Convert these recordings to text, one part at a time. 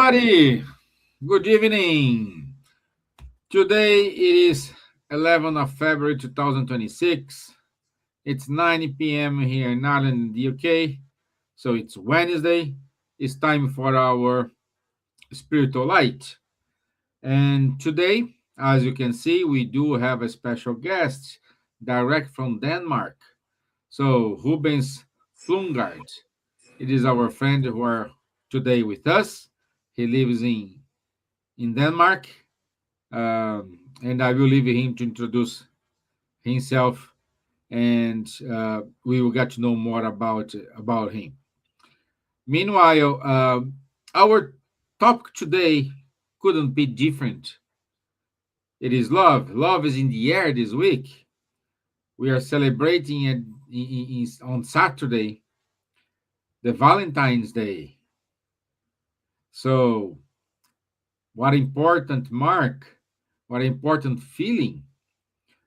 everybody. Good evening. Today it is 11th of February 2026. It's 9 p.m. here in Ireland, the UK. So it's Wednesday. It's time for our spiritual light. And today, as you can see, we do have a special guest direct from Denmark. So Rubens Plomgaard. It is our friend who are today with us. He lives in Denmark, and I will leave him to introduce himself, and we will get to know more about him. Meanwhile, our topic today couldn't be different. It is love. Love is in the air this week. We are celebrating it on Saturday, the Valentine's Day. So, what important mark, what important feeling.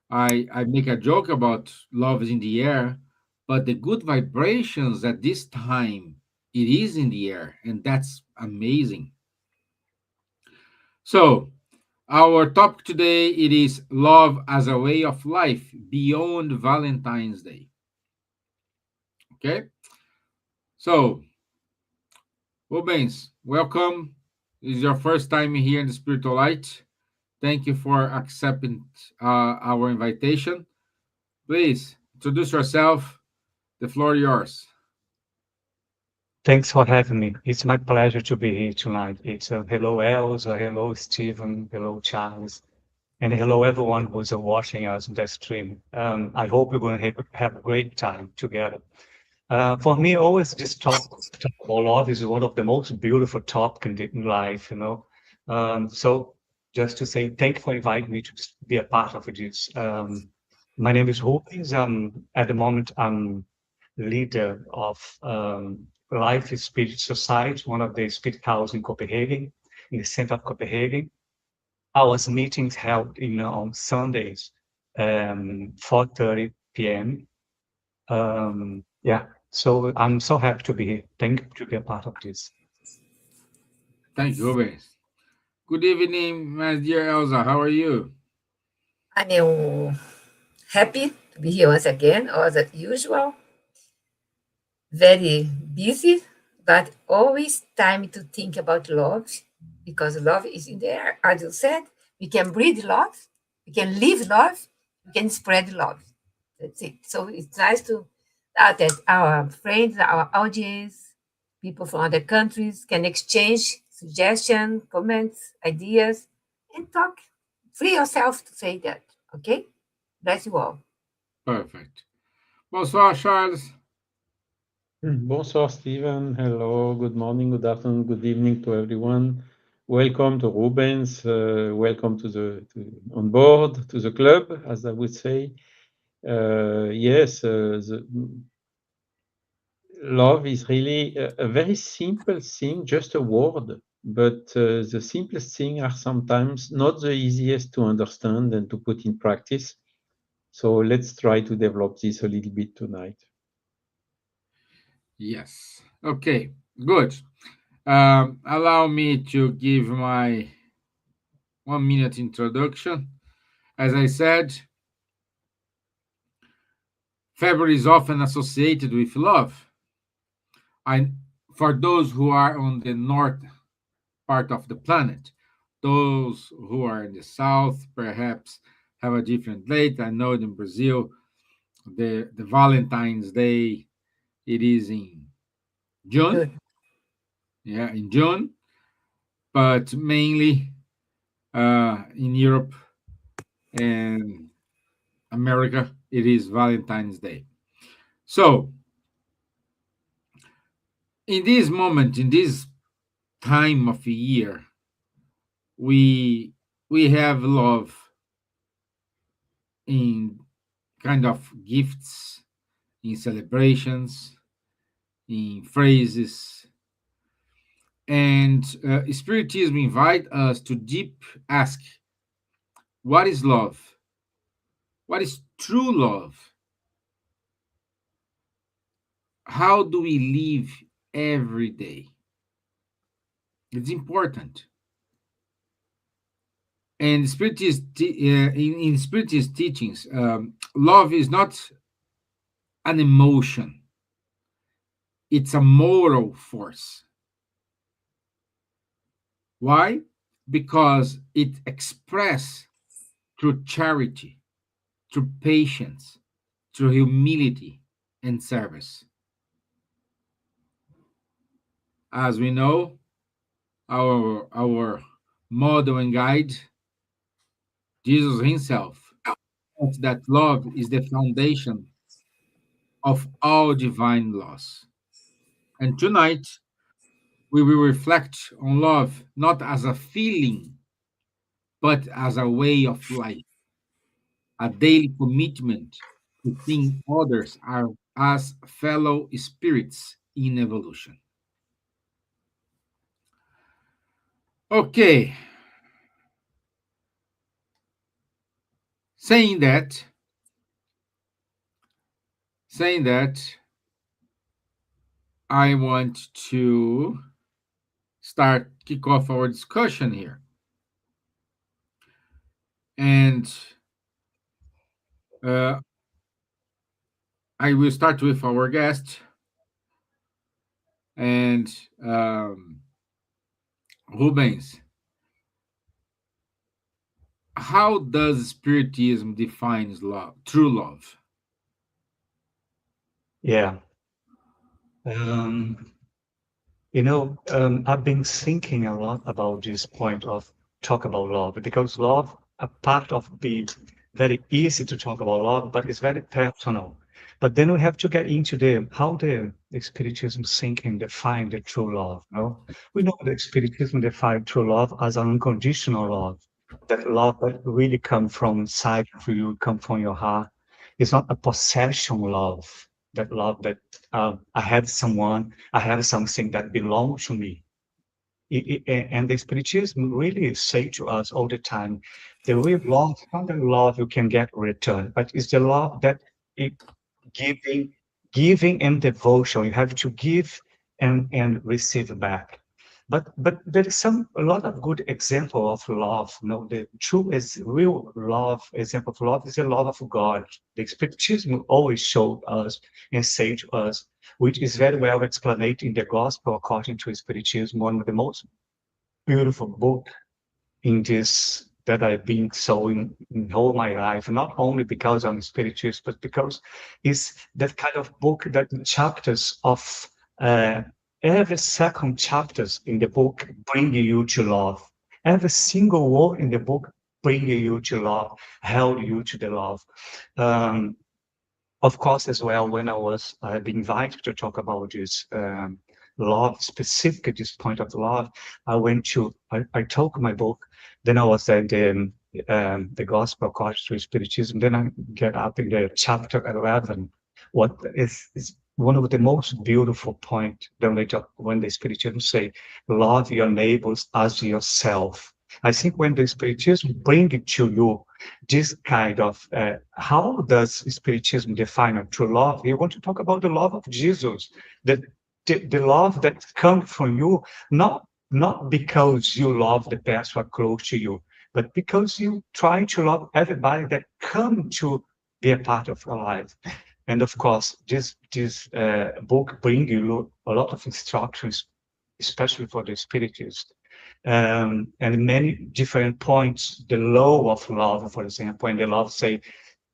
I make a joke about love is in the air, but the good vibrations at this time, it is in the air, and that's amazing. So, our topic today it is love as a way of life beyond Valentine's Day. Okay, so Rubens, welcome. This is your first time here in the Spiritual Light. Thank you for accepting our invitation. Please introduce yourself. The floor yours. Thanks for having me. It's my pleasure to be here tonight. It's hello, Elsa, hello, Stevan, hello, Charles, and hello, everyone who's watching us on the stream. I hope we're going to have a great time together. For me, always this talk about love is one of the most beautiful topics in life, you know. So just to say thank you for inviting me to be a part of this. My name is Rubens. At the moment, I'm leader of Life Spirit Society, one of the spirit houses in Copenhagen, in the center of Copenhagen. Our meetings held on Sundays, 4:30 p.m. Yeah, so I'm so happy to be here. Thank you to be a part of this. Thank you, Rubens. Good evening, my dear Elsa. How are you? I'm happy to be here once again, as usual. Very busy, but always time to think about love because love is in the air. As you said, we can breathe love, we can live love, we can spread love. That's it. So it's nice to that our friends, our audience, people from other countries can exchange suggestions, comments, ideas, and talk. Free yourself to say that. Okay? Bless you all. Perfect. Bonsoir, Charles. Bonsoir, Steven. Hello, good morning, good afternoon, good evening to everyone. Welcome to Rubens. Welcome on board to the club, as I would say. Yes, love is really a very simple thing, just a word. But the simplest things are sometimes not the easiest to understand and to put in practice. So let's try to develop this a little bit tonight. Yes. Okay, good. Allow me to give my 1 minute introduction. As I said, February is often associated with love. I, for those who are on the north part of the planet, those who are in the south perhaps have a different date. I know in Brazil, the Valentine's Day, it is in June. Good. Yeah, in June, but mainly in Europe and America, it is Valentine's Day. So, in this moment, in this time of the year, we we have love in kind of gifts, in celebrations, in phrases, and Spiritism invite us to deep ask, what is love? What is true love? How do we live every day? It's important. And in Spiritist teachings, love is not an emotion; it's a moral force. Why? Because it expresses through charity, through patience, through humility and service. As we know, our model and guide, Jesus himself, taught that love is the foundation of all divine laws. And tonight, we will reflect on love not as a feeling, but as a way of life, a daily commitment to think others are as fellow spirits in evolution. Okay, saying that, saying that, I want to kick off our discussion here. And uh, I will start with our guest and Rubens. How does Spiritism defines love, true love? Yeah. Um, I've been thinking a lot about this point of talk about love because love, a part of being very easy to talk about love, but it's very personal. But then we have to get into how the Spiritism thinking define the true love. No, we know that Spiritism define true love as an unconditional love, that love that really come from inside of you, come from your heart. It's not a possession love, that love that I have someone, I have something that belongs to me. And the Spiritism really say to us all the time, the real love, not the love you can get return, but it's the love that it giving, giving and devotion. You have to give and receive back. But there is a lot of good example of love. The true is real love example of love is the love of God. The Spiritism always showed us and say to us, which is very well explained in the Gospel according to Spiritism, one of the most beautiful book in this that I've been so in all my life, not only because I'm spiritualist, but because it's that kind of book that the chapters of uh, every second chapters in the book bring you to love. Every single word in the book bring you to love, held you to the love. Um, of course, as well, when I was being invited to talk about this love, specific this point of love, I took my book, then I was at the Gospel according to Spiritism, then I get up in the chapter 11, what is one of the most beautiful point when the Spiritism say, love your neighbors as yourself. I think when the Spiritism bring it to you, this kind of how does Spiritism define a true love? You want to talk about the love of Jesus, the love that comes from you, not because you love the person close to you, but because you try to love everybody that come to be a part of your life. And of course, this book brings you a lot of instructions, especially for the Spiritists and many different points. The law of love, for example, and the love say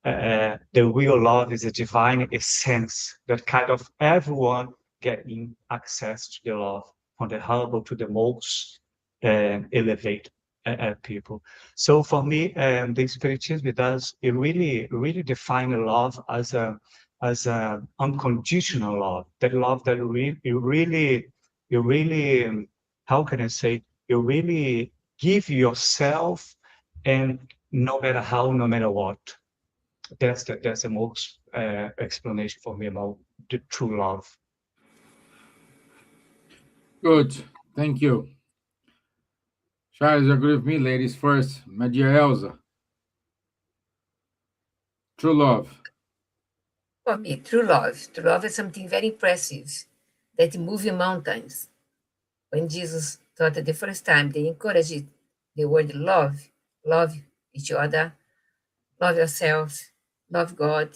the real love is a divine essence that kind of everyone getting access to the love, from the humble to the most elevated people. So for me, the Spiritism does it really define love as a unconditional love. That love that you really how can I say, you really give yourself, and no matter how, no matter what. That's the most explanation for me about the true love. Good, thank you. Charles, you agree with me, ladies first. My dear Elsa, true love. For me, true love is something very impressive that moves mountains. When Jesus thought that the first time they encouraged the word love each other, love yourselves, love God.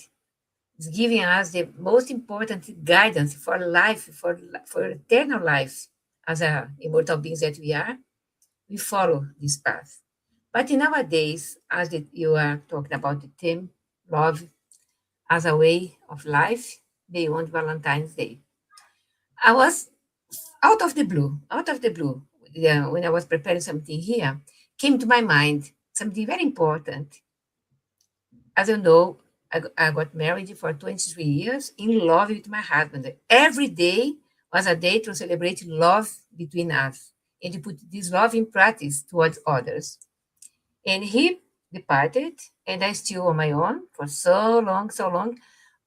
It's giving us the most important guidance for life, for eternal life. As a immortal beings that we are, we follow this path. But in nowadays, as you are talking about the theme, love as a way of life beyond Valentine's Day. I was out of the blue, yeah, when I was preparing something here, came to my mind something very important. As you know, I got married for 23 years in love with my husband. Every day was a day to celebrate love between us and to put this love in practice towards others. And he departed, and I still on my own for so long, so long.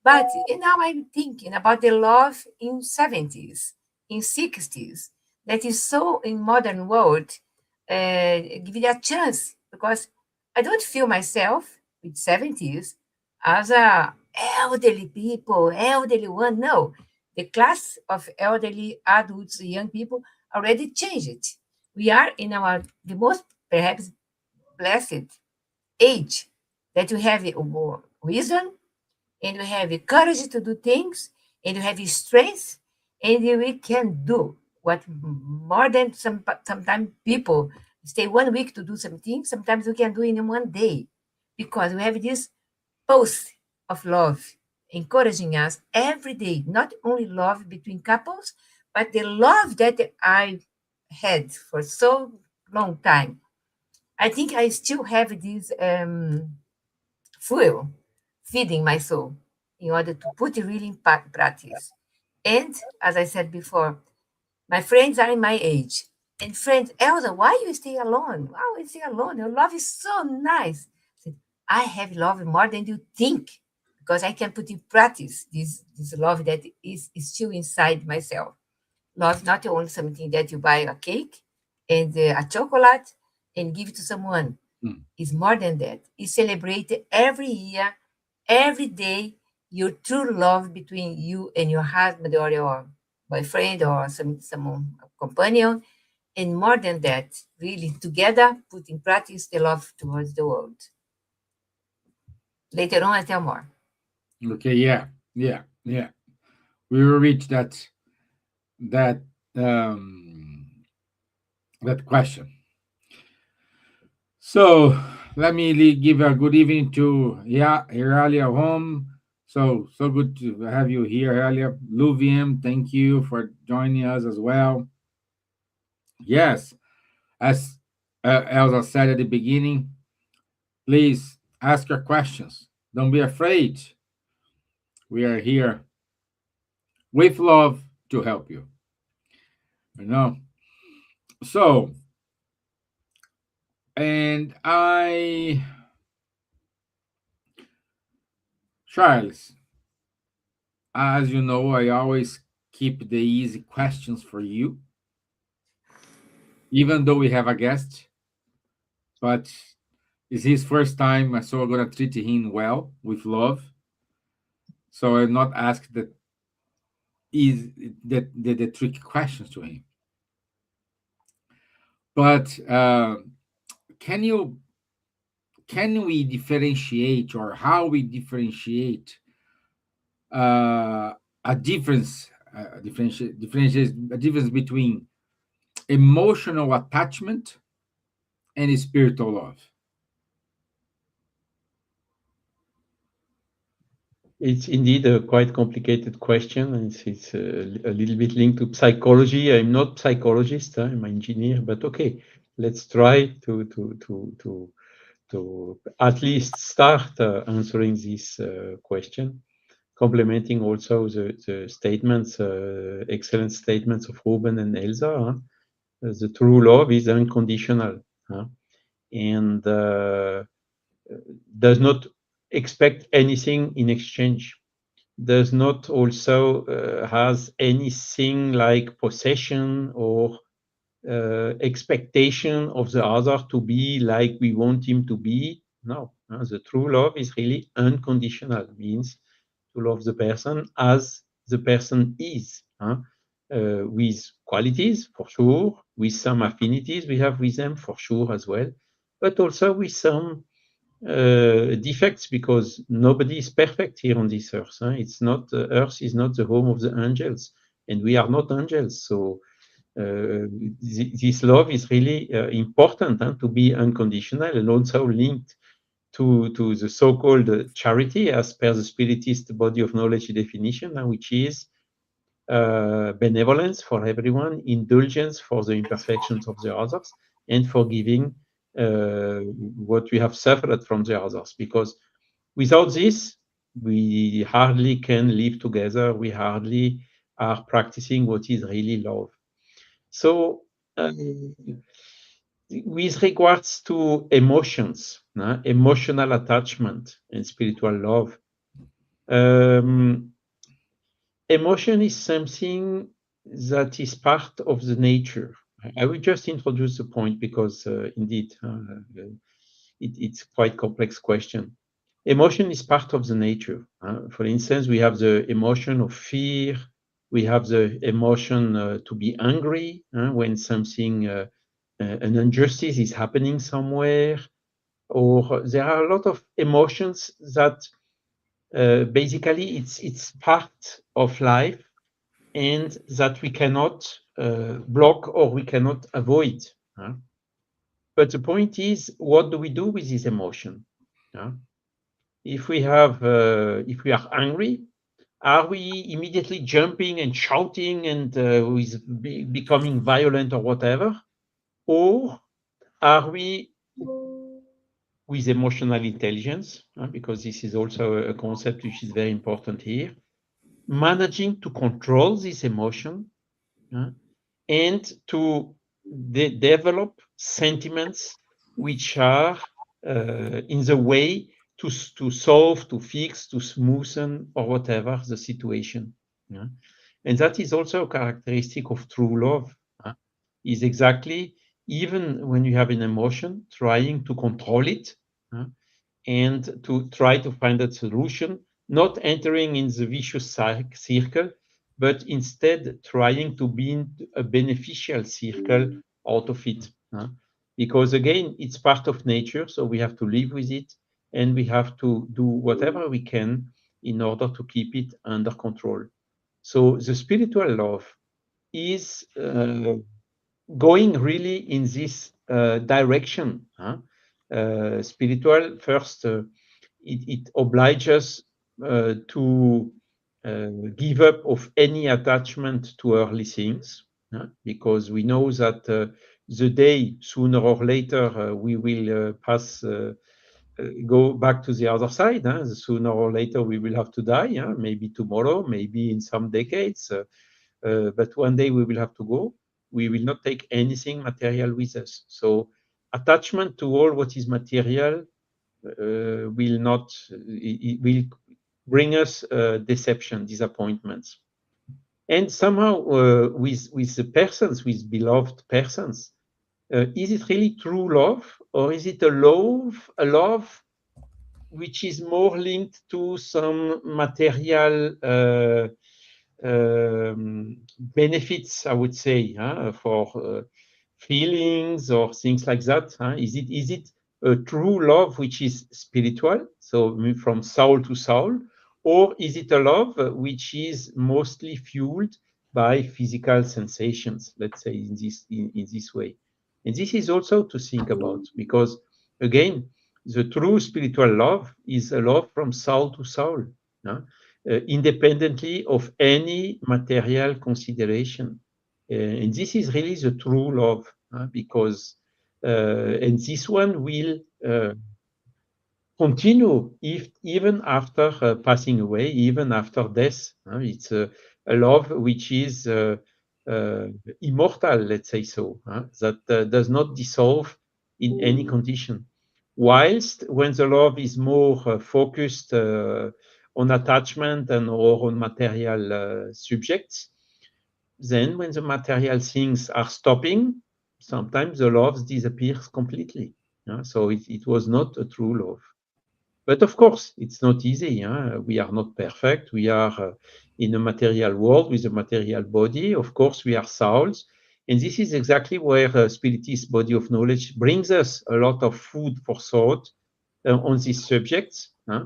But now I'm thinking about the love in 70s, in 60s, that is so in modern world, give it a chance because I don't feel myself with 70s as a elderly people, elderly one. No, the class of elderly adults, young people already changed. We are in our the most perhaps blessed age that you have more wisdom and you have the courage to do things and you have the strength and we can do what more than sometimes people stay 1 week to do something. Sometimes we can do in 1 day because we have this pulse of love encouraging us every day, not only love between couples, but the love that I had for so long time. I think I still have this fuel feeding my soul in order to put it really in practice. And as I said before, my friends are in my age. And friends, Elsa, why you stay alone? Why you stay alone? Your love is so nice. I said, I have love more than you think because I can put in practice this love that is still inside myself. Love not only something that you buy a cake and a chocolate and give it to someone. It's more than that. It's celebrated every year, every day, your true love between you and your husband or your boyfriend or some companion. And more than that, really together put in practice the love towards the world. Later on, I'll tell more. Okay, yeah, yeah, yeah. We will reach that um, that question. So let me give a good evening to Iralia home. So good to have you here, Iralia. Luvium, thank you for joining us as well. Yes, as Elsa said at the beginning, please ask your questions. Don't be afraid. We are here with love to help you. You know. So, and Charles, as you know, I always keep the easy questions for you, even though we have a guest. But it's his first time, so I'm gonna treat him well with love. So I'll not ask the tricky questions to him. But can we differentiate, or how we differentiate a difference between emotional attachment and spiritual love? It's indeed a quite complicated question, and it's a little bit linked to psychology. I'm not psychologist, I'm an engineer, but okay, let's try to at least start answering this question, complementing also the statements, excellent statements of Ruben and Elsa. Huh? The true love is unconditional, huh? And does not expect anything in exchange, does not also has anything like possession or expectation of the other to be like we want him to be. No, the true love is really unconditional, means to love the person as the person is. with qualities, for sure, with some affinities we have with them, for sure, as well, but also with some defects, because nobody is perfect here on this earth. It's not, earth is not the home of the angels, and we are not angels. So this love is really important to be unconditional, and also linked to the so-called charity, as per the Spiritist body of knowledge definition, which is benevolence for everyone, indulgence for the imperfections of the others, and forgiving what we have suffered from the others. Because without this, we hardly can live together. We hardly are practicing what is really love. So, with regards to emotions, emotional attachment and spiritual love, emotion is something that is part of the nature. I will just introduce the point, because indeed it's quite complex question. Emotion is part of the nature. For instance, we have the emotion of fear. We have the emotion to be angry when something, an injustice is happening somewhere, or there are a lot of emotions that basically it's part of life, and that we cannot block or we cannot avoid. But the point is, what do we do with this emotion? If we are angry, are we immediately jumping and shouting and becoming violent or whatever? Or are we, with emotional intelligence, because this is also a concept which is very important here, managing to control this emotion and to develop sentiments which are in the way to solve, to fix, to smoothen, or whatever the situation. And that is also a characteristic of true love, is exactly, even when you have an emotion, trying to control it and to try to find a solution, not entering in the vicious circle, but instead trying to be in a beneficial circle out of it. Because again, it's part of nature, so we have to live with it, and we have to do whatever we can in order to keep it under control. So the spiritual love is going really in this direction. Spiritual, first, it obliges to give up of any attachment to earthly things, because we know that the day, sooner or later, we will go back to the other side. Sooner or later, we will have to die, maybe tomorrow, maybe in some decades, but one day we will have to go. We will not take anything material with us. So attachment to all what is material will bring us deception, disappointments. And somehow with the persons, with beloved persons, is it really true love, or is it a love which is more linked to some material benefits, I would say, for feelings or things like that? Is it a true love which is spiritual, so from soul to soul, or is it a love which is mostly fueled by physical sensations, let's say, in this way? And this is also to think about, because again, the true spiritual love is a love from soul to soul, independently of any material consideration. And this is really the true love, because and this one will continue even after passing away, even after death. It's a love which is immortal, let's say so, that does not dissolve in any condition. Whilst when the love is more focused on attachment and or on material subjects, then when the material things are stopping, sometimes the love disappears completely. So it was not a true love. But of course, it's not easy. Huh? We are not perfect. We are in a material world with a material body. Of course, we are souls. And this is exactly where Spiritist body of knowledge brings us a lot of food for thought on these subjects. Huh?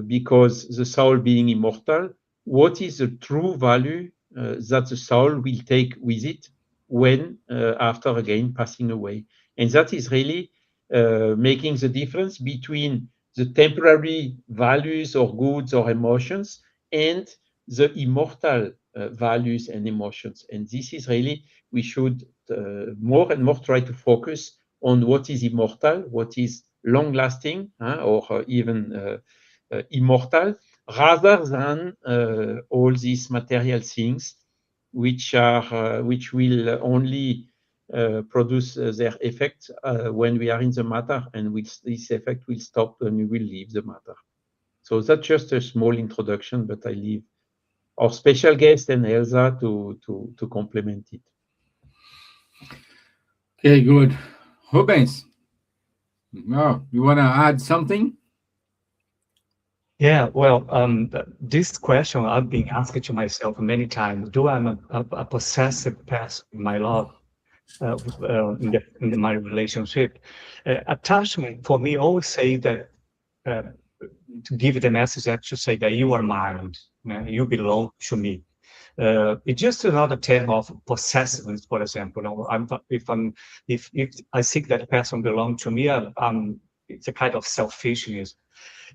Because the soul being immortal, what is the true value that the soul will take with it when, after again, passing away? And that is really making the difference between the temporary values or goods or emotions and the immortal values and emotions. And this is really, we should more and more try to focus on what is immortal, what is long lasting, or even immortal, rather than all these material things which will only produce their effect when we are in the matter, and this effect will stop when we will leave the matter. So that's just a small introduction, but I leave our special guest and Elsa to complement it. Okay, good. Rubens, no, you want to add something? Yeah, well, this question I've been asking to myself many times. Do I am a possessive person in my love, in my relationship? Attachment for me always say that uh, to give the message that to say that you are mine, you belong to me. It's just another term of possessiveness, for example. You know, if I think that person belongs to me, it's a kind of selfishness.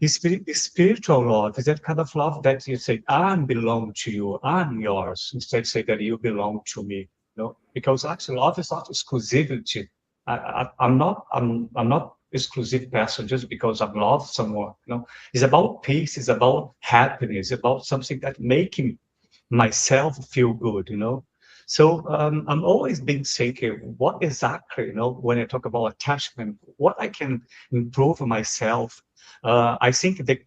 Spiritual love is that kind of love that you say, I belong to you, I'm yours, instead say that you belong to me. You know, because actually love is not exclusivity. I'm not exclusive person just because I love someone. You know, it's about peace, it's about happiness, it's about something that making myself feel good. You know, so I'm always been thinking, what exactly, you know, when I talk about attachment, what I can improve myself. I think the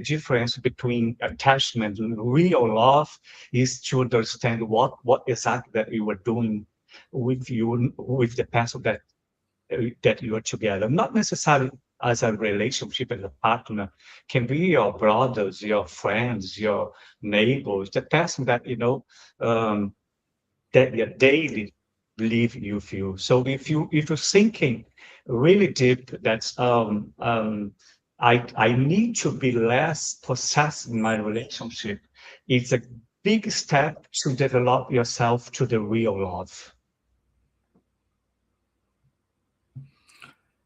difference between attachment and real love is to understand what exactly that you are doing with the person that you are together. Not necessarily as a relationship as a partner, can be your brothers, your friends, your neighbors, the person that you know that your daily live you feel. So if you're thinking really deep, that's I need to be less possessed in my relationship. It's a big step to develop yourself to the real love.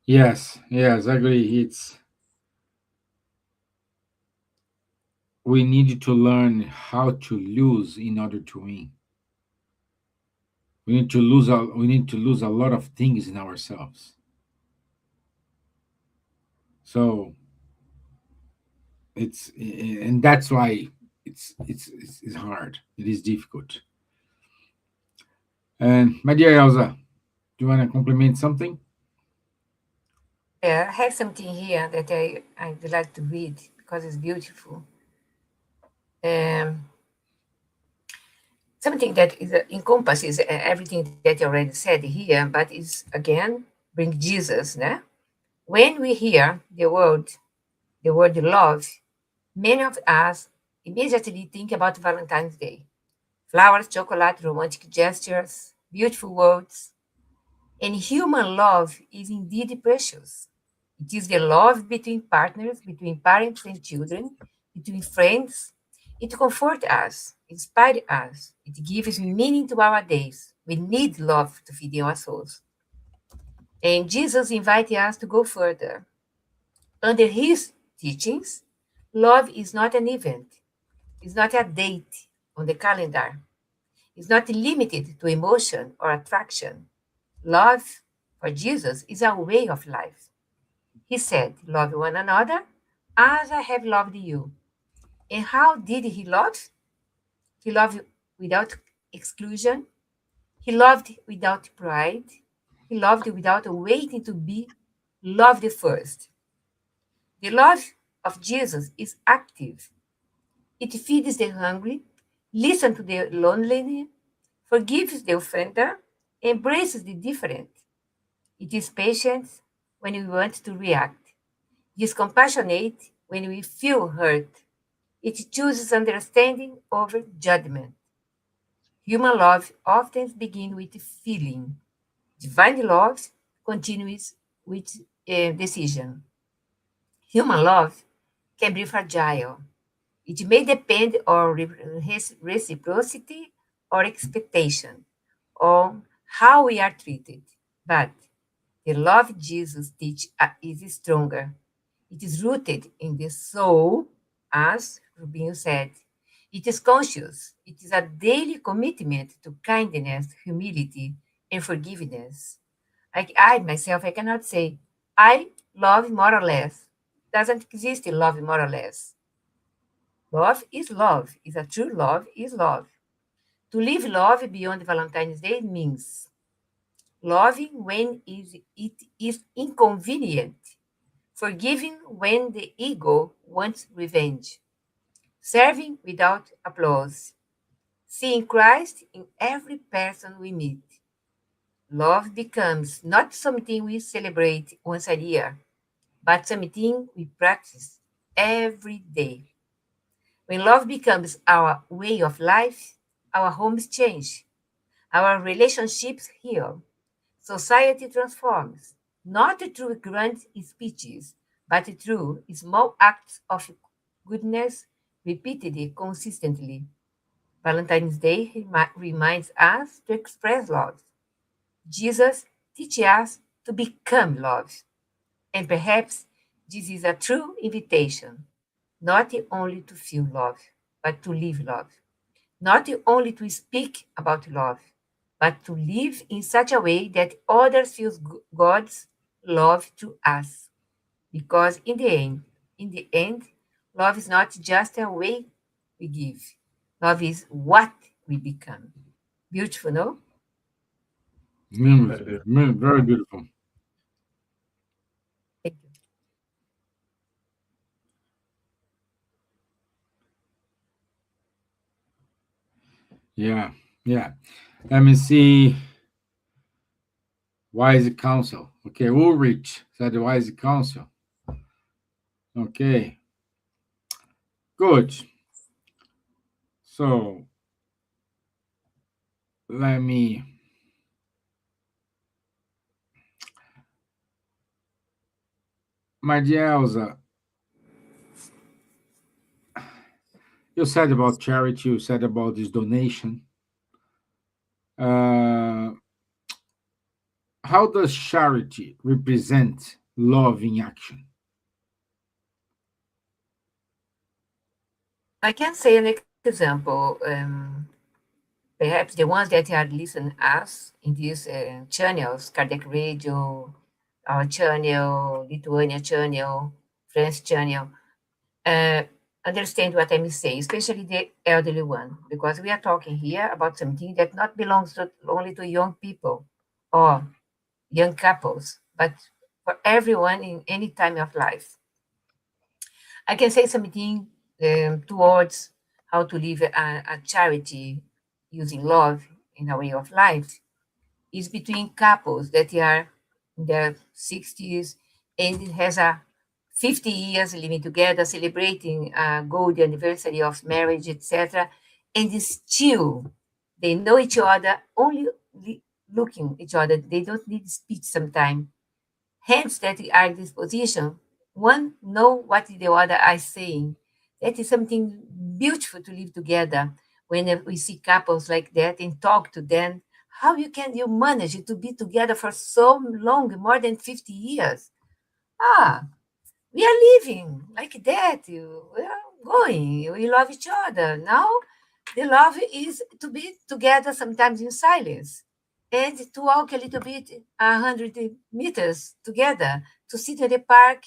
Yes, yes, I agree. We need to learn how to lose in order to win. We need to lose a lot of things in ourselves. So and that's why it's hard. It is difficult. And my dear Elsa, do you want to compliment something? Yeah, I have something here that I'd like to read because it's beautiful. Um, Something that encompasses everything that you already said here, but is again bring Jesus. Né? When we hear the word love, many of us immediately think about Valentine's Day. Flowers, chocolate, romantic gestures, beautiful words. And human love is indeed precious. It is the love between partners, between parents and children, between friends. It comforts us, inspires us. It gives meaning to our days. We need love to feed our souls. And Jesus invited us to go further. Under his teachings, love is not an event, it's not a date on the calendar, it's not limited to emotion or attraction. Love for Jesus is a way of life. He said, love one another as I have loved you. And how did he love? He loved without exclusion. He loved without pride. He loved without waiting to be loved first. The love of Jesus is active. It feeds the hungry, listens to the lonely, forgives the offender, embraces the different. It is patient when we want to react. It is compassionate when we feel hurt. It chooses understanding over judgment. Human love often begins with feeling. Divine love continues with decision. Human love can be fragile. It may depend on reciprocity or expectation, on how we are treated. But the love Jesus teaches is stronger. It is rooted in the soul, as Rubens said. It is conscious. It is a daily commitment to kindness, humility, and forgiveness. I myself, I cannot say, I love more or less. Doesn't exist in love more or less. Love is love. Is a true love is love. To live love beyond Valentine's Day means loving when it is inconvenient, forgiving when the ego wants revenge, serving without applause, seeing Christ in every person we meet. Love becomes not something we celebrate once a year, but something we practice every day. When love becomes our way of life, our homes change, our relationships heal, society transforms, not through grand speeches, but through small acts of goodness repeated consistently. Valentine's Day reminds us to express love. Jesus teaches us to become love. And perhaps this is a true invitation, not only to feel love, but to live love. Not only to speak about love, but to live in such a way that others feel God's love to us. Because in the end, love is not just a way we give. Love is what we become. Beautiful, no? Very beautiful. Thank you. Yeah, yeah. Let me see. Wise counsel. Okay, Ulrich said wise counsel. Okay, good. So let me. My dear Elsa, you said about charity, you said about this donation. Uh, how does charity represent love in action? I can say an example. Perhaps the ones that are listening us in these channels, Cardiac Radio, our channel, Lithuania channel, France channel, uh, understand what I'm saying, especially the elderly one, because we are talking here about something that not belongs only to young people or young couples, but for everyone in any time of life. I can say something towards how to live a charity using love in a way of life is between couples that are in their 60s and it has a 50 years living together, celebrating a gold anniversary of marriage, etc. And still, they know each other, only looking each other. They don't need speech sometimes. Hands that are in this position, one know what the other are saying. That is something beautiful to live together. When we see couples like that and talk to them, how you manage to be together for so long, more than 50 years? Ah, we are living like that. We are going. We love each other. Now, the love is to be together sometimes in silence and to walk a little bit 100 meters together, to sit at the park,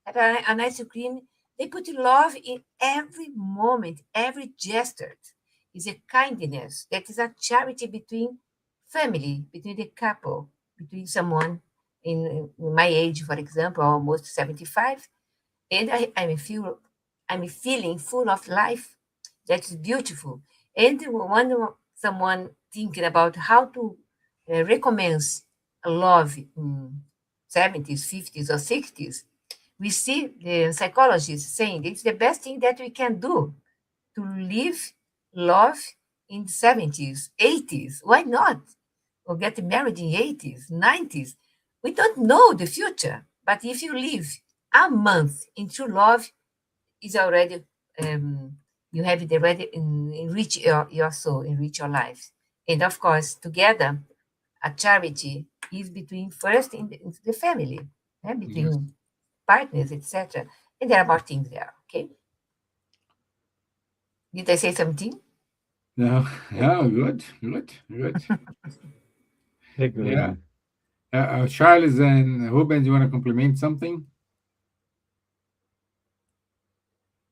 have an ice cream. They put love in every moment, every gesture. Is a kindness that is a charity between family, between the couple, between someone in my age, for example, almost 75, and I'm feeling full of life. That's beautiful. And when someone thinking about how to recommence love in 70s, 50s, or 60s, we see the psychologists saying it's the best thing that we can do to live, love in 70s, 80s. Why not? Or get married in 80s, 90s. We don't know the future, but if you live a month into love, is already you have it already enrich your soul, enrich your life. And of course, together, a charity is between first in the family, between partners, etc. And there are more things there. Okay. Did I say something? No, yeah, good, good, good. Yeah. Charles and Rubens, you want to compliment something?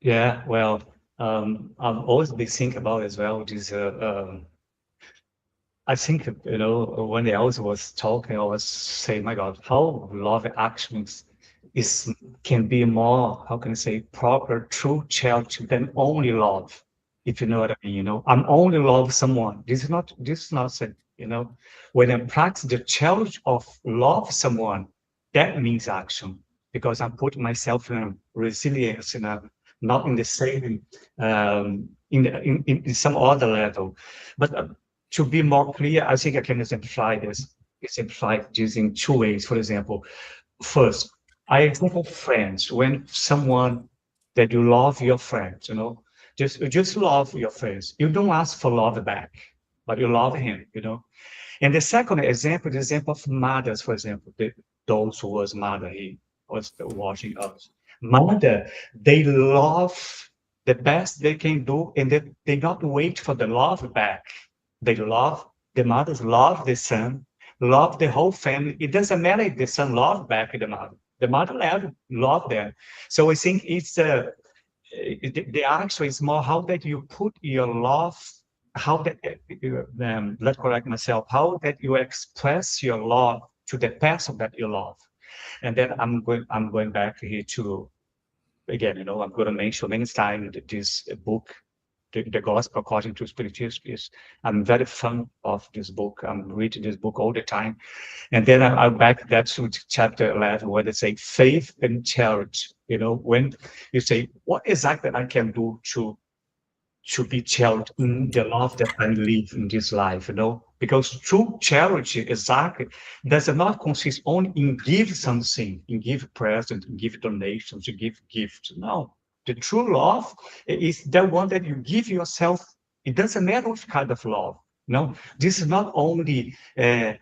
Yeah, well, I've always been thinking about as well this. I think when Elsa was talking, I was saying, my God, how love actions can be more, how can I say, proper, true charity than only love, if you know what I mean. I'm only love someone. This is not said. When I practice the charity of love someone, that means action because I'm putting myself in a resilience, not in the same in some other level, but. To be more clear, I think I can exemplify this in two ways. For example, first, I think of friends. When someone that you love your friends, just love your friends. You don't ask for love back, but you love him. And the second example, the example of mothers, for example, those who was mother, he was watching us. Mother, they love the best they can do, and they not wait for the love back. The mothers love the son, love the whole family. It doesn't matter if the son loves back the mother. The mother love them. So I think it's the answer is more how that you put your love, how that let's correct myself, how that you express your love to the person that you love. And then I'm going back here to again, I'm going to mention many times this book, the Gospel According to Spirituality. I'm very fond of this book. I'm reading this book all the time. And then I'll back that to chapter 11, where they say faith and charity. When you say, what exactly I can do to be charity in the love that I live in this life, because true charity exactly does not consist only in give something, in give present, in give donations, in give gifts. No, the true love is the one that you give yourself. It doesn't matter which kind of love. No, this is not only that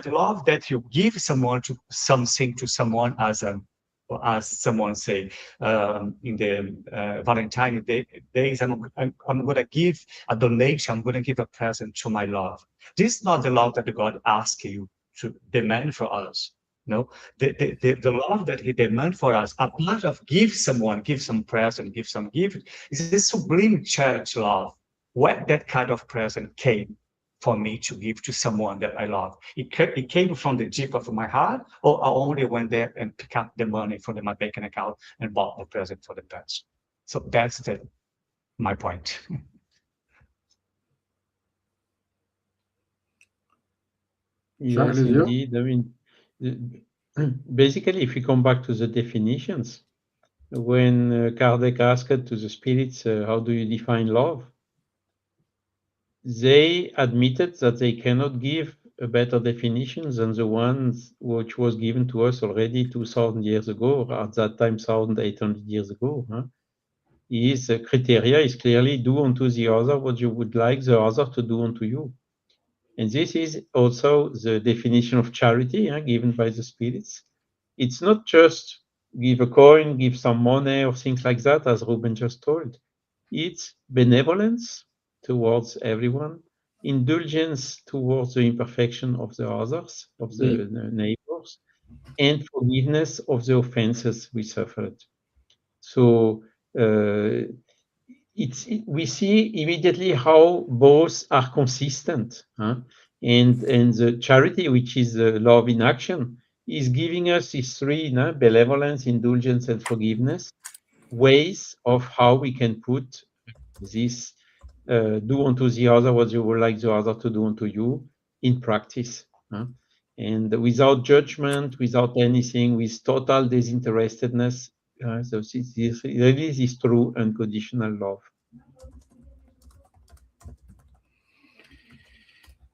love that you give something to someone as someone say in the Valentine days, I'm going to give a donation, I'm going to give a present to my love. This is not the love that God asks you to demand for us. No, the love that He demands for us, a part of give some present, give some gift, is a sublime church love. Where that kind of present came for me to give to someone that I love. It came from the deep of my heart, or I only went there and picked up the money from my bank account and bought the present for the person. So that's my point. Yes, Charles, you? indeed. I mean, basically, if we come back to the definitions, when Kardec asked to the spirits, how do you define love? They admitted that they cannot give a better definition than the ones which was given to us already 2,000 years ago, or at that time 1,800 years ago. His criteria is clearly do unto the other what you would like the other to do unto you. And this is also the definition of charity given by the spirits. It's not just give a coin, give some money or things like that, as Ruben just told. It's benevolence towards everyone, indulgence towards the imperfection of the others, of the neighbors, and forgiveness of the offenses we suffered. So we see immediately how both are consistent. And the charity, which is love in action, is giving us these three, benevolence, indulgence, and forgiveness, ways of how we can put this do unto the other what you would like the other to do unto you in practice. and without judgment, without anything, with total disinterestedness. So this really is true unconditional love.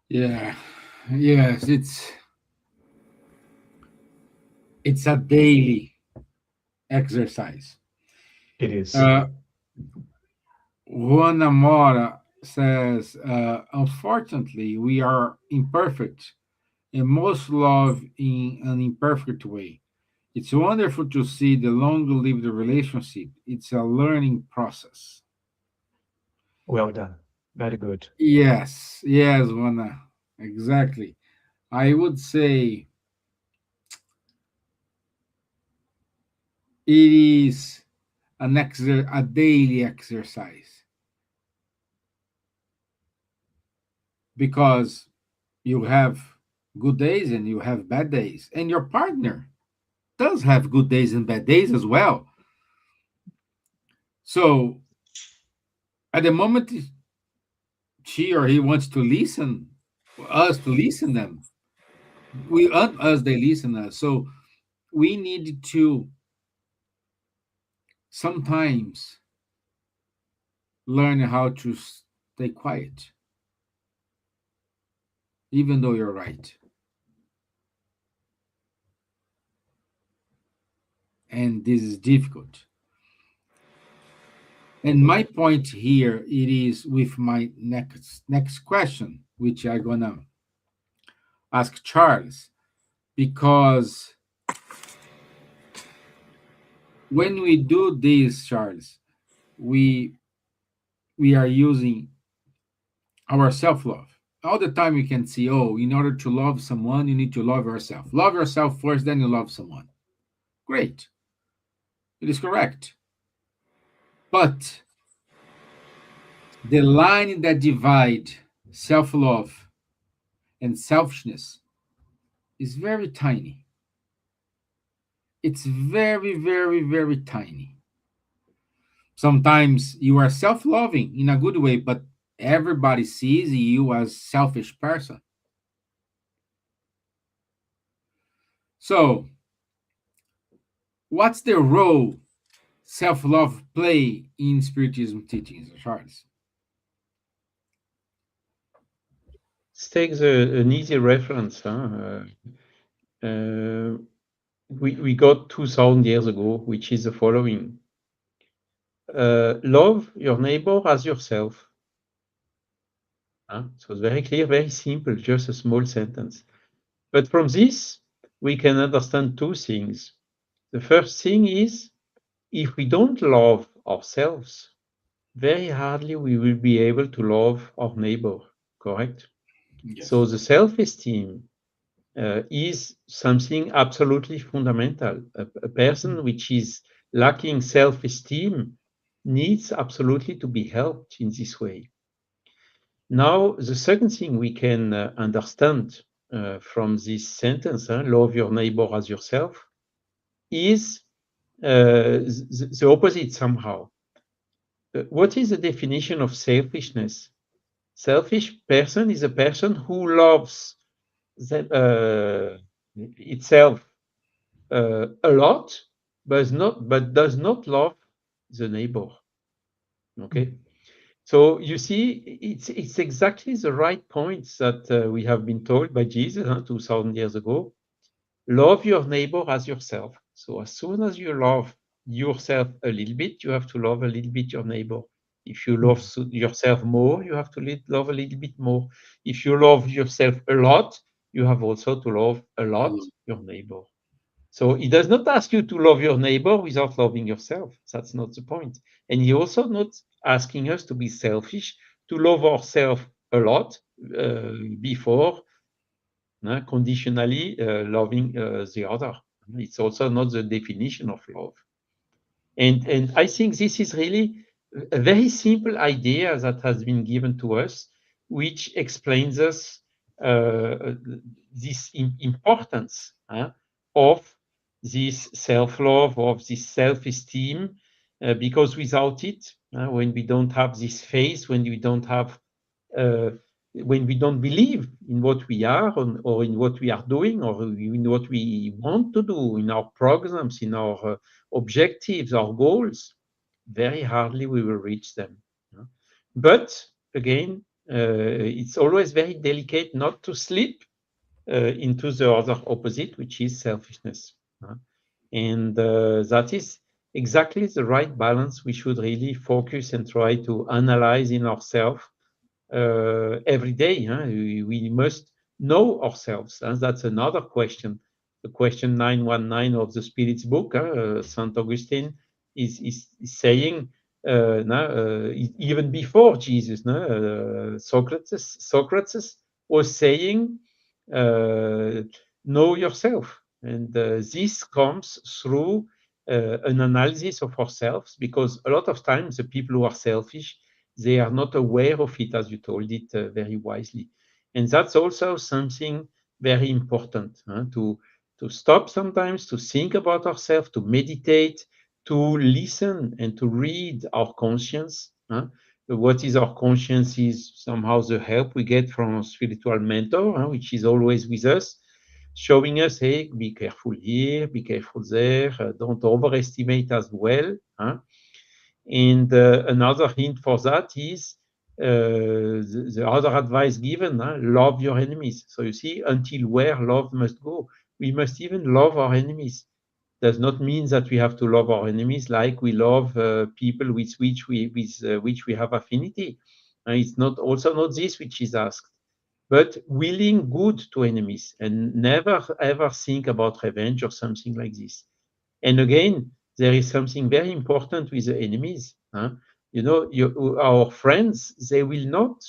Yeah. Yes, it's a daily exercise. It is. Juana Mora says, unfortunately, we are imperfect and most love in an imperfect way. It's wonderful to see the long-lived relationship. It's a learning process. Well done. Very good. Yes, yes, Juana, exactly. I would say it is a daily exercise because you have good days and you have bad days, and your partner does have good days and bad days as well. So at the moment she or he wants to listen, us to listen them, we us they listen us. So we need to sometimes learn how to stay quiet, even though you're right. And this is difficult. And my point here it is with my next question, which I'm gonna ask Charles, because when we do this, Charles, we are using our self-love. All the time we can see, oh, in order to love someone, you need to love yourself. Love yourself first, then you love someone. Great. It is correct. But the line that divide self-love and selfishness is very tiny. It's very, very, very tiny. Sometimes you are self-loving in a good way, but everybody sees you as selfish person. So, what's the role self-love play in spiritism teachings, Charles? Let's take an easy reference. We got 2,000 years ago, which is the following. Love your neighbor as yourself. So it's very clear, very simple, just a small sentence. But from this, we can understand two things. The first thing is, if we don't love ourselves, very hardly we will be able to love our neighbor, correct? Yes. So the self-esteem is something absolutely fundamental. A person which is lacking self-esteem needs absolutely to be helped in this way. Now, the second thing we can understand from this sentence, love your neighbor as yourself, is the opposite somehow. What is the definition of selfishness? Selfish person is a person who loves itself a lot, but does not love the neighbor. Okay, so you see, it's exactly the right points that we have been told by Jesus 2,000 years ago. Love your neighbor as yourself. So as soon as you love yourself a little bit, you have to love a little bit your neighbor. If you love yourself more, you have to love a little bit more. If you love yourself a lot, you have also to love a lot your neighbor. So he does not ask you to love your neighbor without loving yourself. That's not the point. And he also not asking us to be selfish, to love ourselves a lot before conditionally loving the other. It's also not the definition of love. And I think this is really a very simple idea that has been given to us, which explains us this importance of this self-love, of this self-esteem, because without it, when we don't have this faith, when we don't have when we don't believe in what we are or in what we are doing or in what we want to do, in our programs, in our objectives, our goals, very hardly we will reach them. But again, it's always very delicate not to slip into the other opposite, which is selfishness. And that is exactly the right balance we should really focus and try to analyze in ourselves every day. We must know ourselves. And that's another question. The question 919 of the Spirit's book, St. Augustine is saying, even before Jesus, Socrates was saying, know yourself. And this comes through an analysis of ourselves, because a lot of times the people who are selfish, they are not aware of it, as you told it very wisely. And that's also something very important, to stop sometimes, to think about ourselves, to meditate, to listen and to read our conscience. What is our conscience is somehow the help we get from a spiritual mentor, which is always with us, showing us, hey, be careful here, be careful there, don't overestimate as well. And another hint for that is the other advice given, love your enemies. So you see, until where love must go. We must even love our enemies. Does not mean that we have to love our enemies like we love people with which we have affinity. It's not also not this which is asked, but willing good to enemies and never ever think about revenge or something like this. And again, there is something very important with the enemies. Our friends, they will not,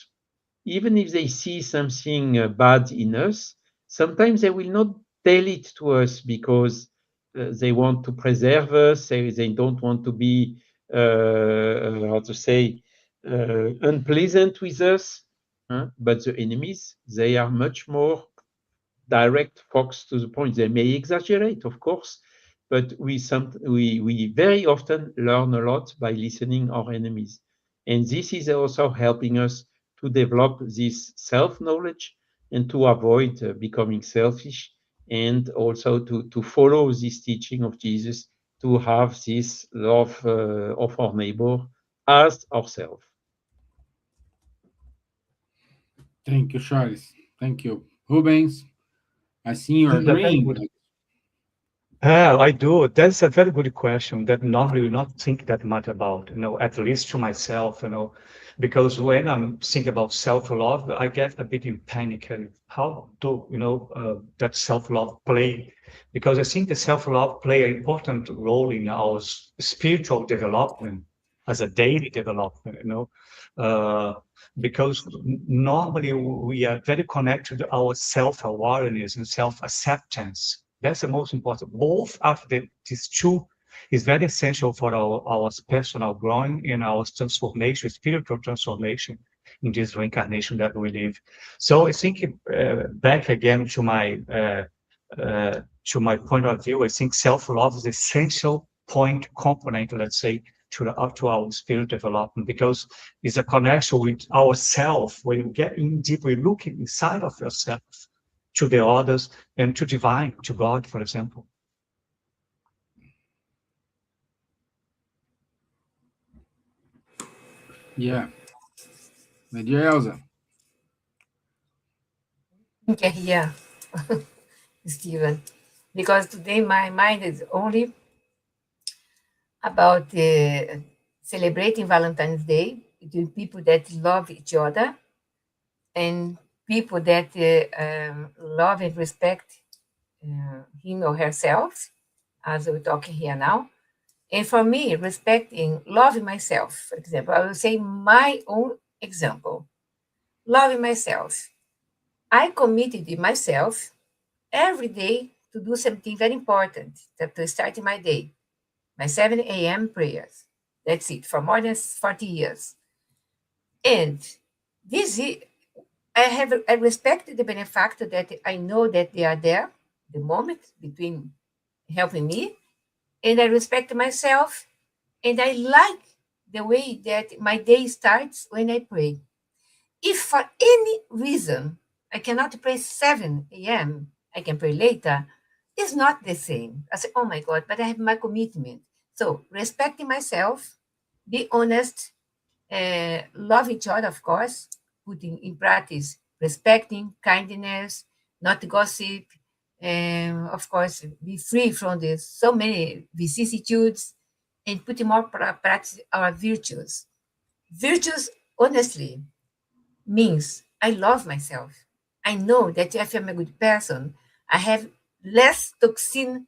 even if they see something bad in us, sometimes they will not tell it to us because they want to preserve us. They don't want to be, unpleasant with us. But the enemies, they are much more direct, focused to the point. They may exaggerate, of course, but we very often learn a lot by listening our enemies. And this is also helping us to develop this self-knowledge and to avoid becoming selfish, and also to follow this teaching of Jesus, to have this love of our neighbor as ourselves. Thank you, Charles. Thank you. Rubens, I see you're That's a very agreeing. good. I do. That's a very good question that normally we not think that much about, at least to myself, because when I'm thinking about self-love, I get a bit in panic and how do, that self-love play? Because I think the self-love play an important role in our spiritual development as a daily development, because normally we are very connected to our self-awareness and self-acceptance. That's the most important. Both of these two is very essential for our personal growing and our transformation, spiritual transformation in this reincarnation that we live. So I think back again to my point of view, I think self-love is essential point component, let's say, to our spirit development, because it's a connection with ourself. When you get in deep, we look inside of yourself to the others and to divine, to God, for example. Yeah. Nadja, Elsa. Okay, yeah, Steven. Because today my mind is only about celebrating Valentine's Day between people that love each other and people that love and respect him or herself, as we're talking here now. And for me, respecting, loving myself, for example, I will say my own example. Loving myself. I committed in myself every day to do something very important to start my day. My 7 a.m. prayers. That's it, for more than 40 years. And this is, I respect the benefactor that I know that they are there, the moment between helping me, and I respect myself, and I like the way that my day starts when I pray. If for any reason I cannot pray 7 a.m., I can pray later, it's not the same. I say, oh my God, but I have my commitment. So respecting myself, be honest, love each other, of course, putting in practice respecting, kindness, not gossip, of course, be free from the so many vicissitudes, and putting more practice our virtues. Virtues, honestly, means I love myself. I know that if I'm a good person, I have less toxin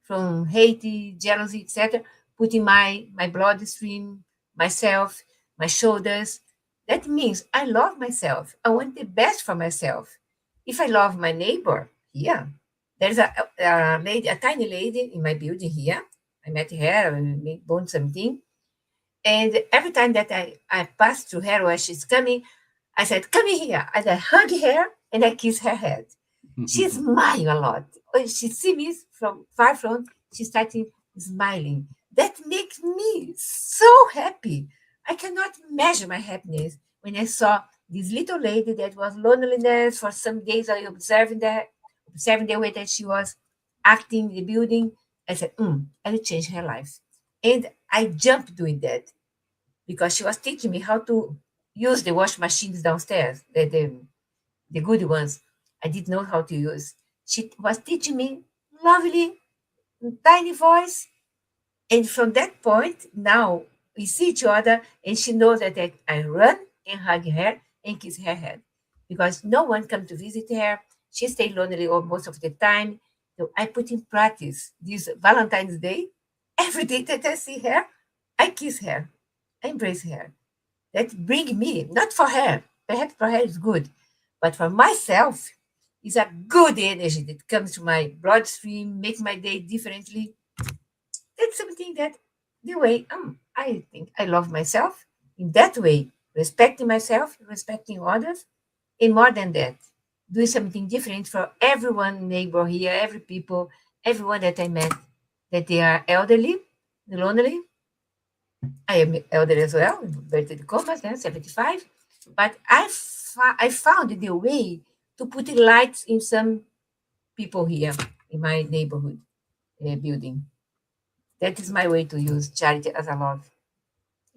from hate, jealousy, etc., putting my bloodstream, myself, my shoulders. That means I love myself. I want the best for myself. If I love my neighbor, yeah, there's a lady, a tiny lady in my building here. I met her and we bought something. And every time that I pass through her while she's coming, I said, come here. And I hug her and I kiss her head. She smiles a lot. When she sees me from far from, she started smiling. That makes me so happy. I cannot measure my happiness when I saw this little lady that was loneliness for some days. I observing the way that she was acting in the building. I said, I will change her life. And I jumped doing that because she was teaching me how to use the wash machines downstairs, the good ones. I didn't know how to use. She was teaching me lovely, tiny voice. And from that point, now we see each other, and she knows that I run and hug her and kiss her head because no one come to visit her. She stay lonely most of the time. So I put in practice this Valentine's Day. Every day that I see her, I kiss her, I embrace her. That bring me, not for her, perhaps for her is good, but for myself, it's a good energy that comes to my bloodstream, make my day differently. That's something that the way I think I love myself in that way, respecting myself, respecting others, and more than that, doing something different for everyone, neighbor here, every people, everyone that I met, that they are elderly, lonely. I am elderly as well, Bertozzo, 75, but I found the way to put lights in some people here in my neighborhood building. That is my way to use charity as a love.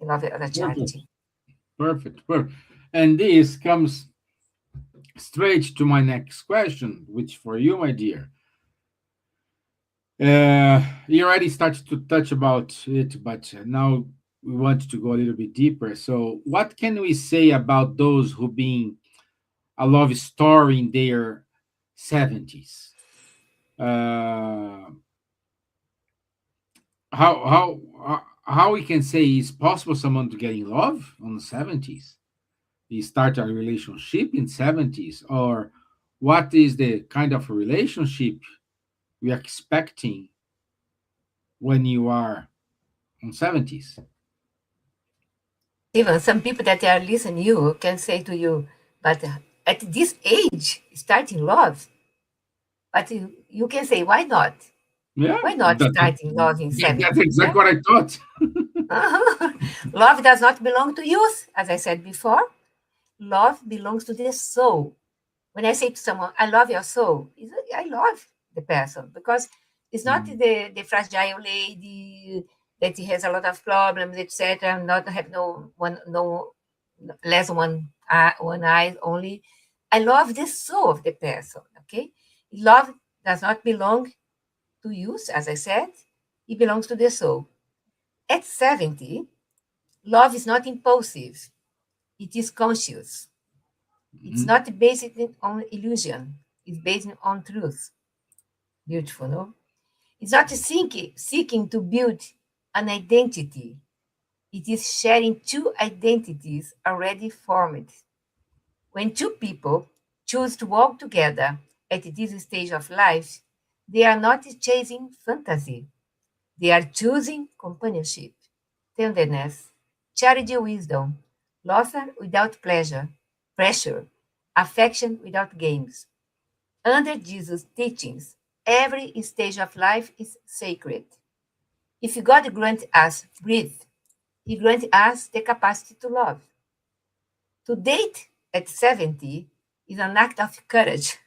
I love it as a charity. Perfect. Perfect. And this comes straight to my next question, which for you, my dear. You already started to touch about it, but now we want to go a little bit deeper. So, what can we say about those who being a love story in their 70s? Uh, how we can say it's possible someone to get in love on the 70s? You start a relationship in 70s, or what is the kind of relationship we are expecting when you are on 70s? Even some people that are listening you can say to you, but at this age, starting love, but you can say, why not? Yeah, Why not starting love in that's 70s? Yeah? exactly what I thought. Love does not belong to youth, as I said before. Love belongs to the soul. When I say to someone, I love your soul, I love the person because it's not the fragile lady that has a lot of problems, etc. Not have no less one eye only. I love the soul of the person. Okay, love does not belong to use, as I said. It belongs to the soul. At 70, love is not impulsive. It is conscious. It's not based on illusion. It's based on truth. Beautiful, no? It's not seeking to build an identity. It is sharing two identities already formed. When two people choose to walk together at this stage of life, they are not chasing fantasy. They are choosing companionship, tenderness, charity, wisdom, love without pressure, affection without games. Under Jesus' teachings, every stage of life is sacred. If God grants us breath, He grants us the capacity to love. To date at 70 is an act of courage.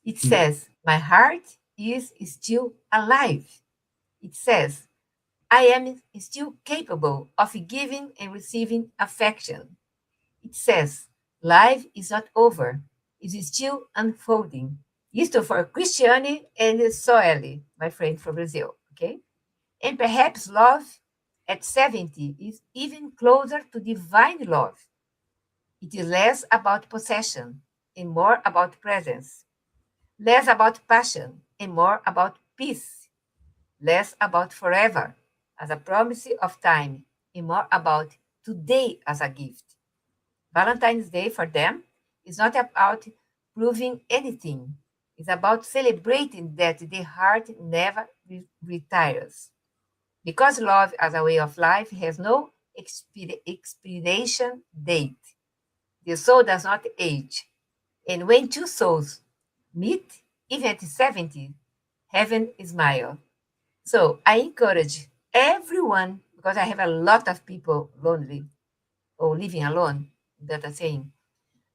It says, my heart is still alive. It says, I am still capable of giving and receiving affection. It says, life is not over. It is still unfolding. Isto for Cristiane and Soeli, my friend from Brazil, okay? And perhaps love at 70 is even closer to divine love. It is less about possession and more about presence, less about passion and more about peace, less about forever as a promise of time and more about today as a gift. Valentine's Day for them is not about proving anything. It's about celebrating that the heart never retires. Because love as a way of life has no expiration date. The soul does not age. And when two souls meet, even at 70, heaven smiles. So I encourage everyone, because I have a lot of people lonely or living alone, that are saying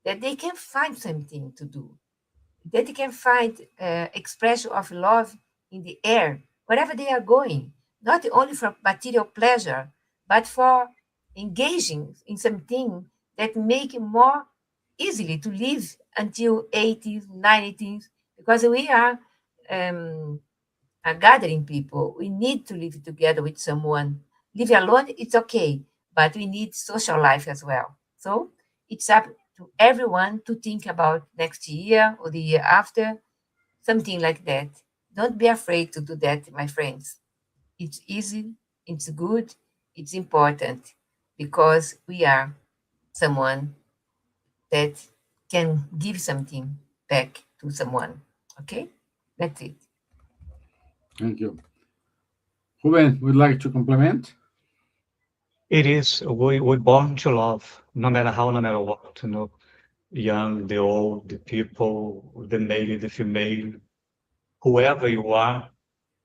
that they can find something to do, that they can find expression of love in the air, wherever they are going, not only for material pleasure, but for engaging in something that make it more easily to live until 80s, 90s, because we are gathering people. We need to live together with someone. Live alone, it's okay, but we need social life as well. So it's up to everyone to think about next year or the year after, something like that. Don't be afraid to do that, my friends. It's easy, it's good, it's important, because we are someone that can give something back to someone. Okay? That's it. Thank you. Ruben, would like to compliment? It is, we're born to love, no matter how, no matter what, you know, young, the old, the people, the male, the female, whoever you are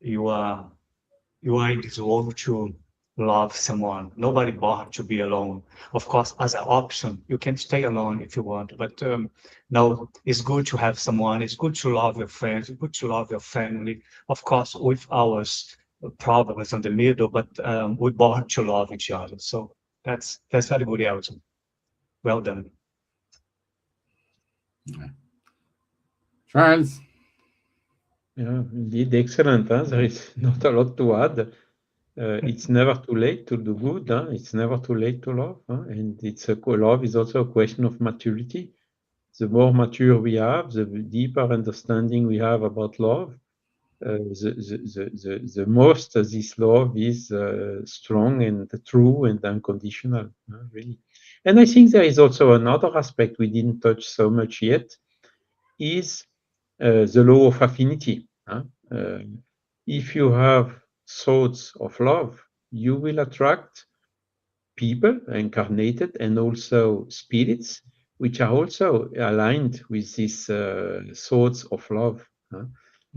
in this world to love someone. Nobody born to be alone. Of course, as an option, you can stay alone if you want, but no, it's good to have someone. It's good to love your friends. It's good to love your family. Of course, with our problems in the middle, but we're born to love each other. So that's very good, Elsa. Well done. Charles? Yeah, indeed, excellent. There is not a lot to add. It's never too late to do good. It's never too late to love. And love is also a question of maturity. The more mature we have, the deeper understanding we have about love, the most this love is strong and true and unconditional, really. And I think there is also another aspect we didn't touch so much yet, is the law of affinity. If you have thoughts of love, you will attract people incarnated and also spirits which are also aligned with these thoughts of love.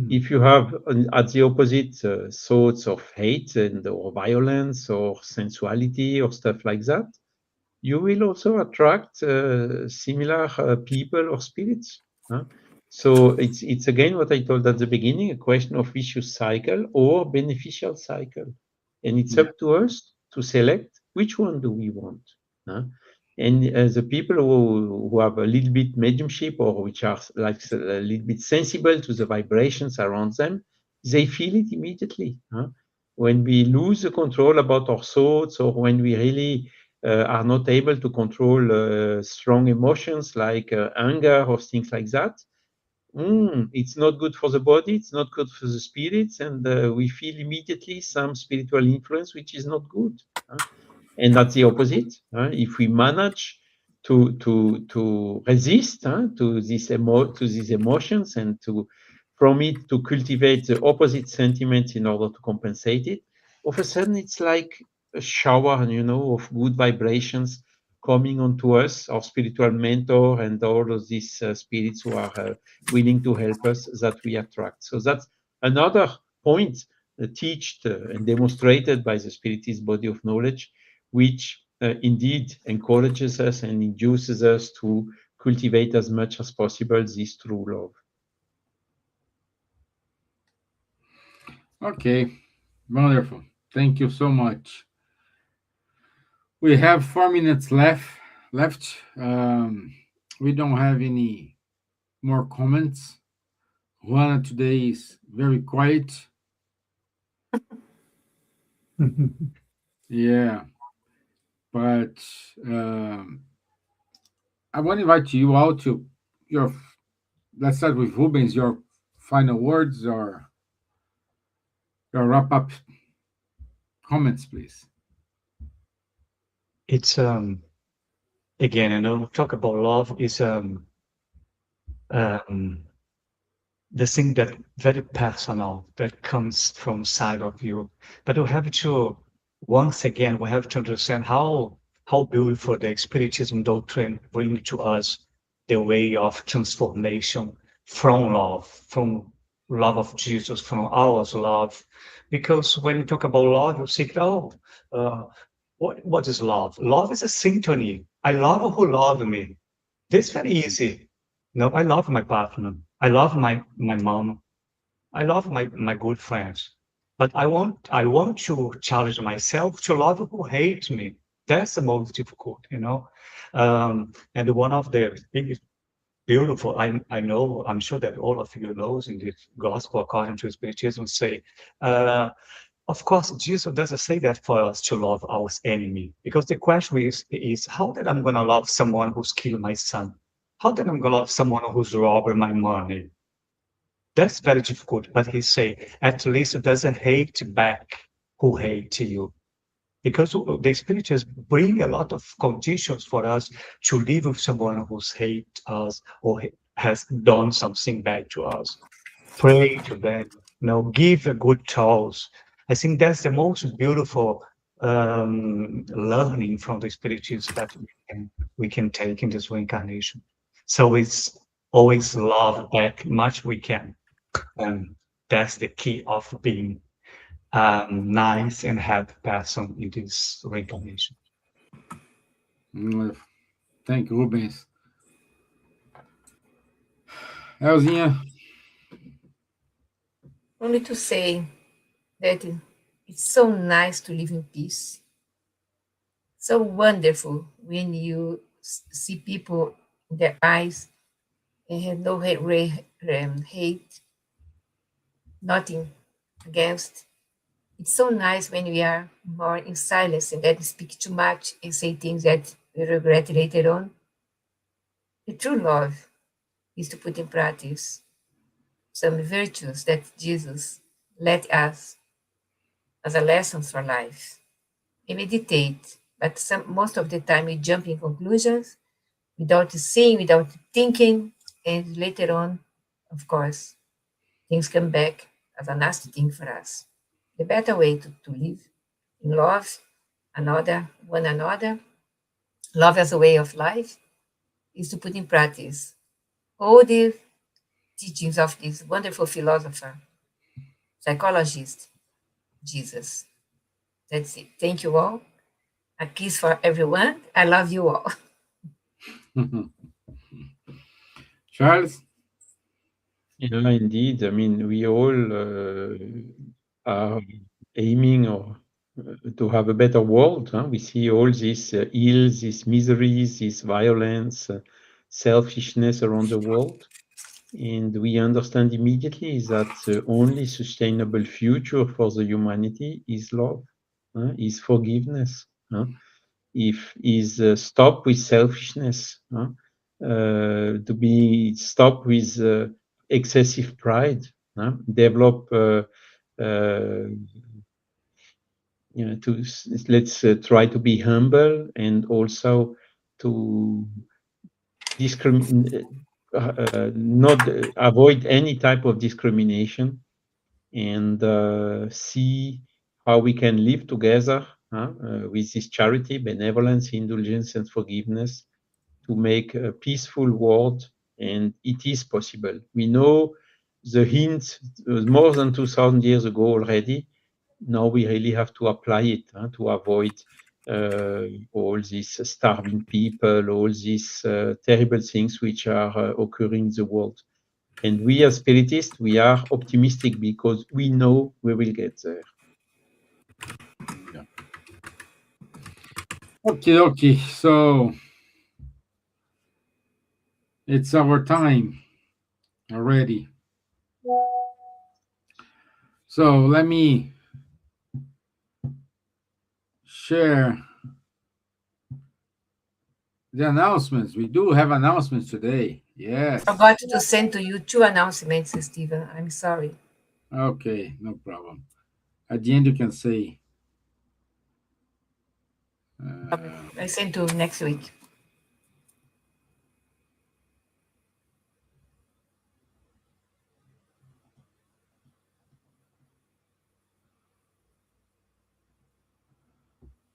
If you have at the opposite thoughts of hate and or violence or sensuality or stuff like that, you will also attract similar people or spirits. So it's again what I told at the beginning, a question of vicious cycle or beneficial cycle. And it's up to us to select which one do we want. And the people who have a little bit mediumship or which are like a little bit sensible to the vibrations around them, they feel it immediately. When we lose the control about our thoughts or when we really are not able to control strong emotions like anger or things like that, it's not good for the body, it's not good for the spirits, and we feel immediately some spiritual influence which is not good. And that's the opposite. If we manage to resist to these emotions and from it to cultivate the opposite sentiments in order to compensate it, all of a sudden it's like a shower, of good vibrations coming onto us, our spiritual mentor, and all of these spirits who are willing to help us that we attract. So that's another point taught and demonstrated by the Spiritist body of knowledge, which indeed encourages us and induces us to cultivate as much as possible this true love. Okay, wonderful. Thank you so much. We have 4 minutes left. We don't have any more comments. Juana today is very quiet. Yeah, but I want to invite you all to your. Let's start with Rubens. Your final words or your wrap up comments, please. It's again, talk about love is the thing that very personal that comes from side of you. But we have to once again we have to understand how beautiful the Spiritism doctrine bring to us the way of transformation from love of Jesus, from our love. Because when you talk about love, you think, what is love? Love is a symphony. I love who love me. This is very easy. No, I love my partner. I love my mom. I love my good friends. But I want to challenge myself to love who hates me. That's the most difficult, And one of the biggest beautiful, I'm sure that all of you knows in the gospel according to Spiritism say, of course, Jesus doesn't say that for us to love our enemy, because the question is how that I'm going to love someone who's killed my son? How that I'm going to love someone who's robbed my money? That's very difficult. But he say, at least it doesn't hate back who hate you. Because the Spirituals bring a lot of conditions for us to live with someone who's hate us or has done something bad to us. Pray to them, give a good tools. I think that's the most beautiful learning from the Spirituals that we can take in this reincarnation. So it's always love back much we can. And that's the key of being nice and happy person in this reincarnation. Thank you, Rubens. Elzinha? Only to say that it's so nice to live in peace. So wonderful when you see people in their eyes and have no hate, nothing against. It's so nice when we are more in silence and that we speak too much and say things that we regret later on. The true love is to put in practice some virtues that Jesus let us as a lesson for life. We meditate, but most of the time we jump in conclusions without seeing, without thinking, and later on, of course, things come back as a nasty thing for us. The better way to live in love, one another, love as a way of life, is to put in practice all the teachings of this wonderful philosopher, psychologist, Jesus. That's it. Thank you all. A kiss for everyone. I love you all. Charles? Yeah, indeed. I mean, we all are aiming to have a better world. We see all these ills, these miseries, this violence, selfishness around the world. And we understand immediately that the only sustainable future for the humanity is love, is forgiveness, is stop with selfishness, to be stop with excessive pride, develop let's try to be humble and also to not avoid any type of discrimination and see how we can live together with this charity, benevolence, indulgence, and forgiveness to make a peaceful world. And it is possible. We know the hint more than 2,000 years ago already. Now we really have to apply it to avoid all these starving people, all these terrible things which are occurring in the world. And we as spiritists, we are optimistic because we know we will get there. Okay. So it's our time already. So let me share the announcements. We do have announcements today. Yes. I forgot to send to you 2 announcements, Steven. I'm sorry. Okay, no problem. At the end, you can say. I send to next week.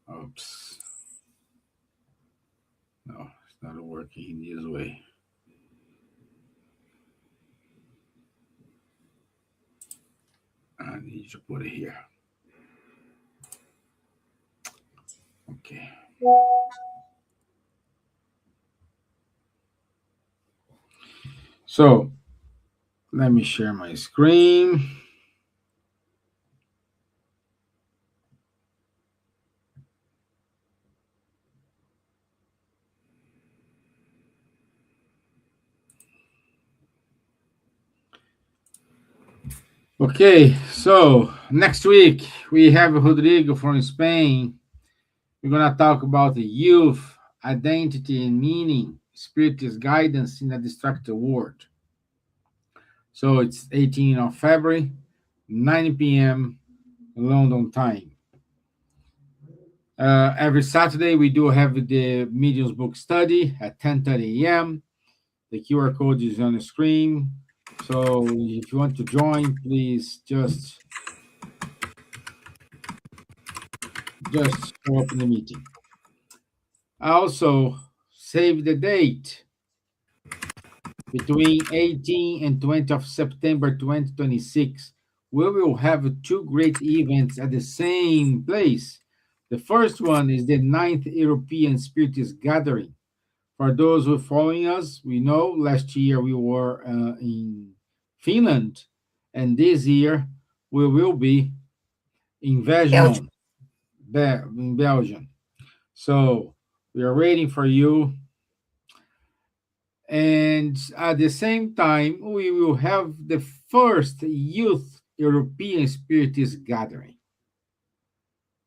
Oops. No, it's not working this way. I need to put it here. Okay. So let me share my screen. Okay, so next week we have Rodrigo from Spain. We're going to talk about the youth, identity and meaning, spiritist guidance in a distracted world. So it's 18th of February, 9 p.m. London time. Every Saturday we do have the mediums book study at 10:30 a.m. The QR code is on the screen. So if you want to join, please just show up in the meeting. Also, save the date. Between 18 and 20 of September 2026, we will have 2 great events at the same place. The first one is the 9th European Spiritist Gathering. For those who are following us, we know last year we were in Finland, and this year we will be in Belgium. In Belgium. So we are waiting for you. And at the same time, we will have the first Youth European Spiritist Gathering.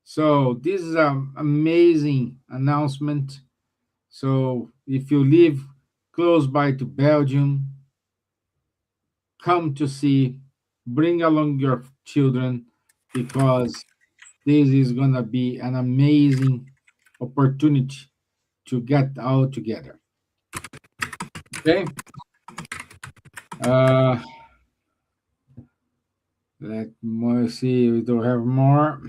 So this is an amazing announcement. So if you live close by to Belgium, come to see, bring along your children, because this is going to be an amazing opportunity to get all together. Okay. Let me see. We don't have more.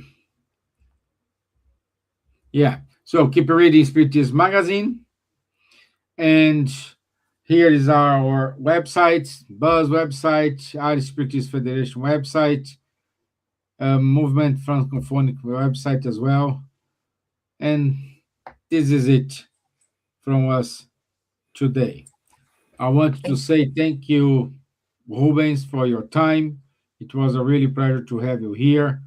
Yeah. So keep reading Spiritist Magazine. And here is our website, Buzz website, Irish Spiritist Federation website, Movement Francophonic website as well. And this is it from us today. I want to say thank you, Rubens, for your time. It was a really pleasure to have you here.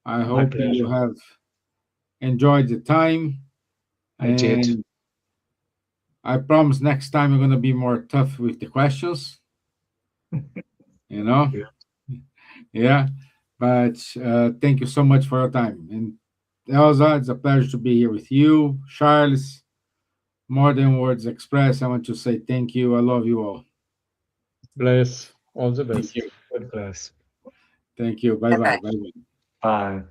I hope you have enjoyed the time. I did. I promise next time I'm going to be more tough with the questions. You know? Yeah. But thank you so much for your time. And Elsa, it's a pleasure to be here with you. Charles, more than words express, I want to say thank you. I love you all. Bless. All the best. Thank you. God bless. Thank you. Bye-bye. Bye-bye. Bye.